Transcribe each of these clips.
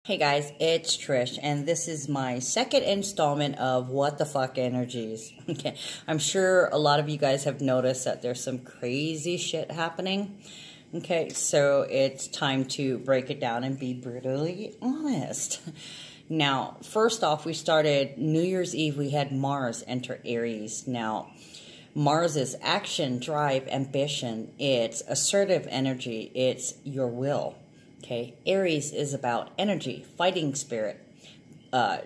Hey guys, it's Trish, and this is my second installment of Wtf Energies. Okay, I'm sure a lot of you guys have noticed that there's some crazy shit happening. Okay, so it's time to break it down and be brutally honest. Now, first off, we started New Year's Eve, we had Mars enter Aries. Now, Mars is action, drive, ambition. It's assertive energy. It's your will. Okay, Aries is about energy, fighting spirit,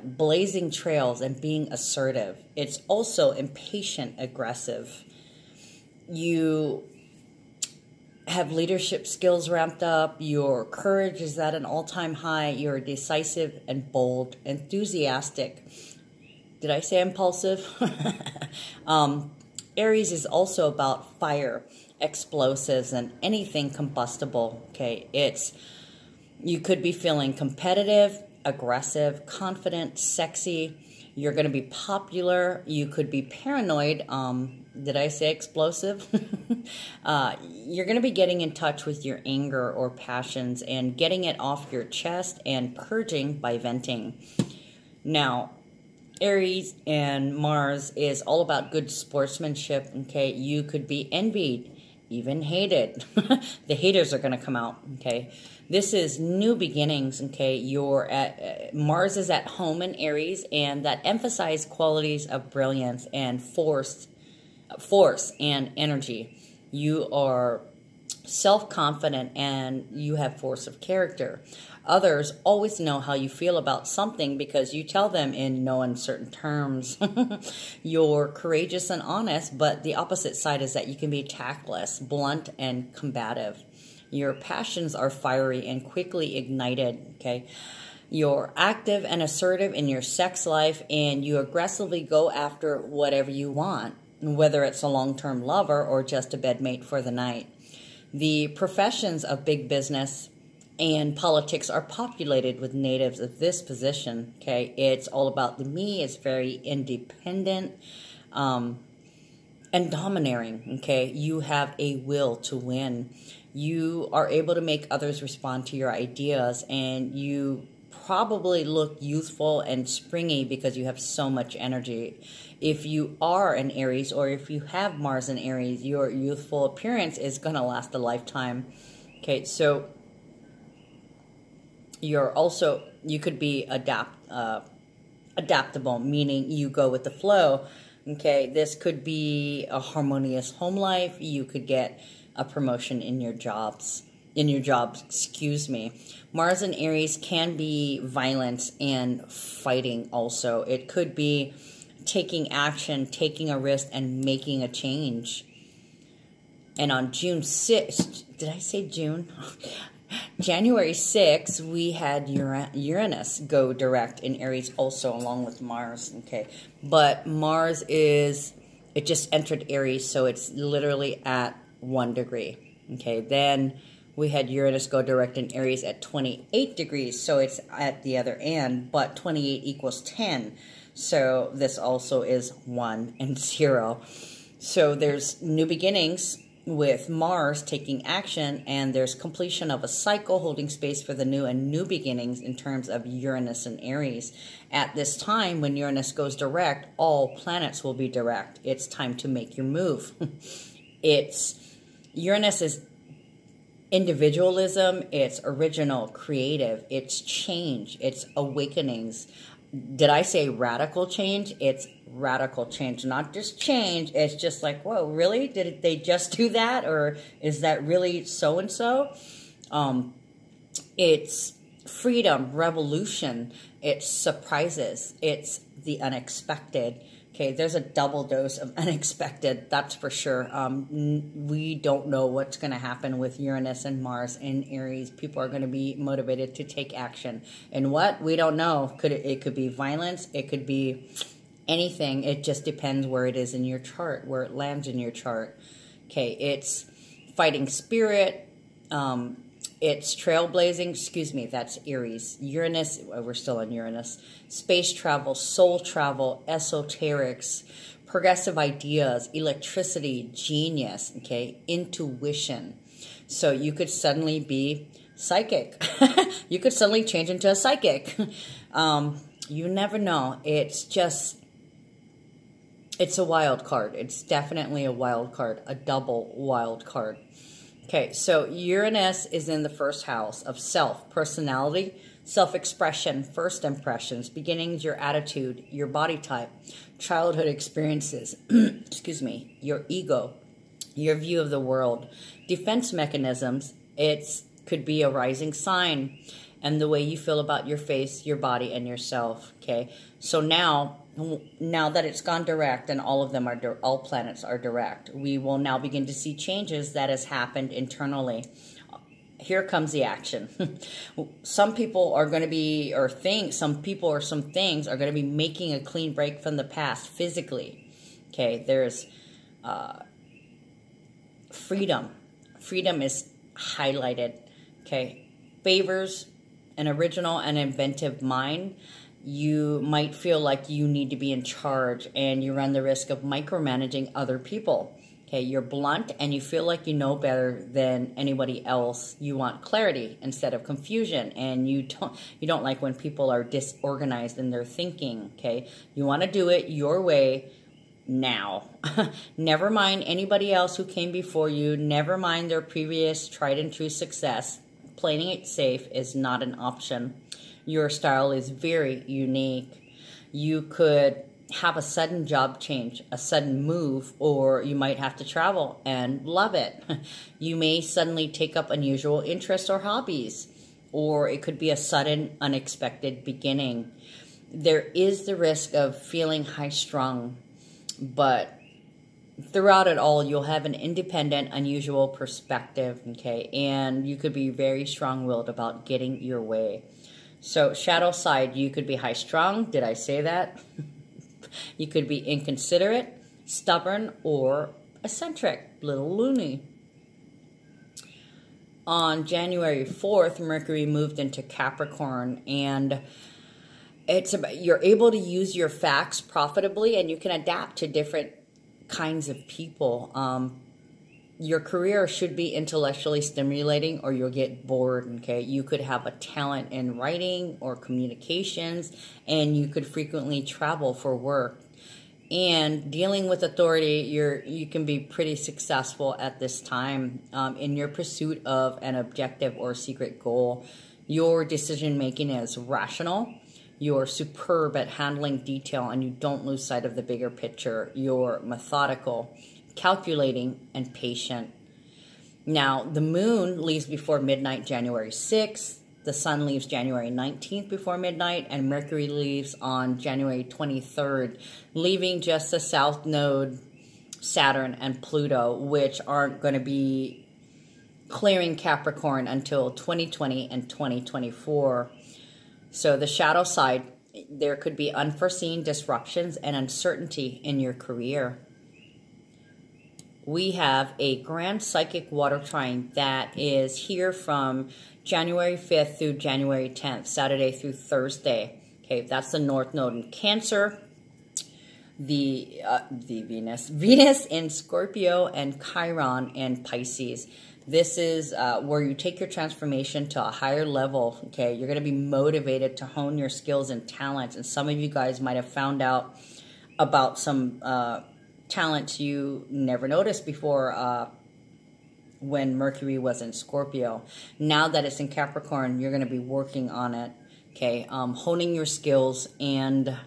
blazing trails, and being assertive. It's also impatient, aggressive. You have leadership skills ramped up. Your courage is at an all-time high. You're decisive and bold, enthusiastic. Did I say impulsive? Aries is also about fire, explosives, and anything combustible. Okay, you could be feeling competitive, aggressive, confident, sexy. You're going to be popular. You could be paranoid. Did I say explosive? You're going to be getting in touch with your anger or passions and getting it off your chest and purging by venting. Now, Aries and Mars is all about good sportsmanship. Okay, you could be envied, even hated. The haters are going to come out. Okay, this is new beginnings. Okay, Mars is at home in Aries, and that emphasizes qualities of brilliance and force and energy. You are self-confident and you have force of character. Others always know how you feel about something because you tell them in no uncertain terms. You're courageous and honest, but the opposite side is that you can be tactless, blunt, and combative. Your passions are fiery and quickly ignited, okay? You're active and assertive in your sex life, and you aggressively go after whatever you want, whether it's a long-term lover or just a bedmate for the night. The professions of big business and politics are populated with natives of this position, okay? It's all about the me. It's very independent and domineering, okay? You have a will to win. You are able to make others respond to your ideas, and you probably look youthful and springy because you have so much energy. If you are an Aries, or if you have Mars in Aries, your youthful appearance is going to last a lifetime. Okay, so you could be adaptable, meaning you go with the flow. Okay, this could be a harmonious home life. You could get a promotion in your jobs. Mars and Aries can be violence and fighting also. It could be taking action, taking a risk, and making a change. And on June 6th, did I say June? January 6th, we had Uranus go direct in Aries also, along with Mars. Okay, but Mars it just entered Aries, so it's literally at 1 degree. Okay, then we had Uranus go direct in Aries at 28 degrees, so it's at the other end, but 28 equals 10. So this also is 1 and 0. So there's new beginnings with Mars taking action, and there's completion of a cycle holding space for the new and new beginnings in terms of Uranus and Aries. At this time, when Uranus goes direct, all planets will be direct. It's time to make your move. Uranus is individualism, it's original, creative, it's change, it's awakenings. Did I say radical change? It's radical change, not just change. It's just like, whoa, really? Did they just do that? Or is that really so-and-so? It's freedom, revolution, it's surprises, it's the unexpected. Okay, there's a double dose of unexpected, that's for sure. We don't know what's going to happen with Uranus and Mars in Aries. People are going to be motivated to take action. And what? We don't know. It could be violence. It could be anything. It just depends where it is in your chart, where it lands in your chart. Okay, it's fighting spirit. It's trailblazing, that's Aries. Uranus, we're still on Uranus. Space travel, soul travel, esoterics, progressive ideas, electricity, genius, okay, intuition. So you could suddenly be psychic. You could suddenly change into a psychic. You never know. It's a wild card. It's definitely a wild card, a double wild card. Okay, so Uranus is in the first house of self, personality, self-expression, first impressions, beginnings, your attitude, your body type, childhood experiences, excuse me, your ego, your view of the world, defense mechanisms. It could be a rising sign, and the way you feel about your face, your body, and yourself. Okay, so now that it's gone direct, and all of them are, all planets are direct, we will now begin to see changes that has happened internally. Here comes the action. Some people are going to be, or some people or some things are going to be making a clean break from the past physically. Okay, there's freedom. Freedom is highlighted. Okay, favors an original and inventive mind. You might feel like you need to be in charge, and you run the risk of micromanaging other people. Okay, you're blunt and you feel like you know better than anybody else. You want clarity instead of confusion, and you don't like when people are disorganized in their thinking. Okay, you want to do it your way now. Never mind anybody else who came before you. Never mind their previous tried and true success. Playing it safe is not an option. Your style is very unique. You could have a sudden job change, a sudden move, or you might have to travel and love it. You may suddenly take up unusual interests or hobbies, or it could be a sudden, unexpected beginning. There is the risk of feeling high-strung, but throughout it all, you'll have an independent, unusual perspective, okay? And you could be very strong-willed about getting your way. So, shadow side, you could be high-strung. Did I say that? You could be inconsiderate, stubborn, or eccentric, little loony. On January 4th, Mercury moved into Capricorn, and you're able to use your facts profitably, and you can adapt to different kinds of people. Your career should be intellectually stimulating, or you'll get bored. Okay, you could have a talent in writing or communications, and you could frequently travel for work. And dealing with authority, you can be pretty successful at this time in your pursuit of an objective or secret goal. Your decision making is rational. You're superb at handling detail, and you don't lose sight of the bigger picture. You're methodical, calculating, and patient. Now, the moon leaves before midnight January 6th. The sun leaves January 19th before midnight, and Mercury leaves on January 23rd, leaving just the south node, Saturn, and Pluto, which aren't going to be clearing Capricorn until 2020 and 2024. So the shadow side, there could be unforeseen disruptions and uncertainty in your career. We have a grand psychic water trine that is here from January 5th through January 10th, Saturday through Thursday. Okay, that's the North Node in Cancer, the Venus in Scorpio, and Chiron in Pisces. This is where you take your transformation to a higher level. Okay, you're going to be motivated to hone your skills and talents, and some of you guys might have found out about some talents you never noticed before when Mercury was in Scorpio. Now that it's in Capricorn, you're going to be working on it, okay? Honing your skills and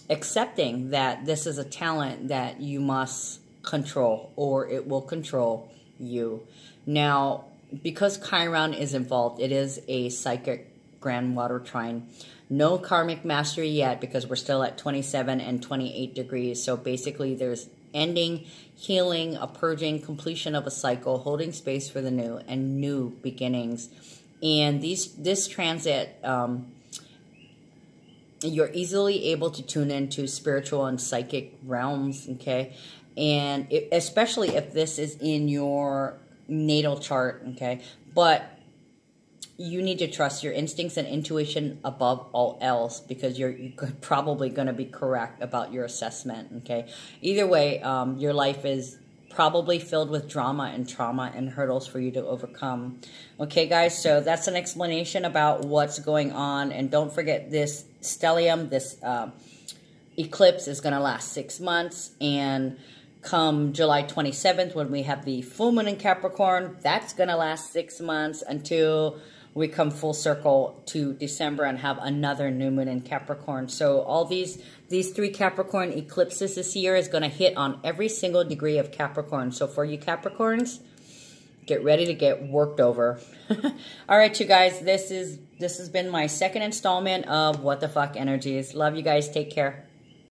accepting that this is a talent that you must control, or it will control you. Now, because Chiron is involved, it is a psychic grand water trine. No karmic mastery yet, because we're still at 27 and 28 degrees. So basically there's ending, healing, a purging, completion of a cycle, holding space for the new, and new beginnings. And this transit, you're easily able to tune into spiritual and psychic realms, okay? And especially if this is in your natal chart, okay? But you need to trust your instincts and intuition above all else, because you're probably going to be correct about your assessment, okay? Either way, your life is probably filled with drama and trauma and hurdles for you to overcome. Okay, guys, so that's an explanation about what's going on. And don't forget, this stellium, this eclipse is going to last 6 months. And come July 27th, when we have the full moon in Capricorn, that's going to last 6 months until we come full circle to December and have another new moon in Capricorn. So all these 3 Capricorn eclipses this year is going to hit on every single degree of Capricorn. So for you Capricorns, get ready to get worked over. All right, you guys, this has been my second installment of What the Fuck Energies. Love you guys. Take care.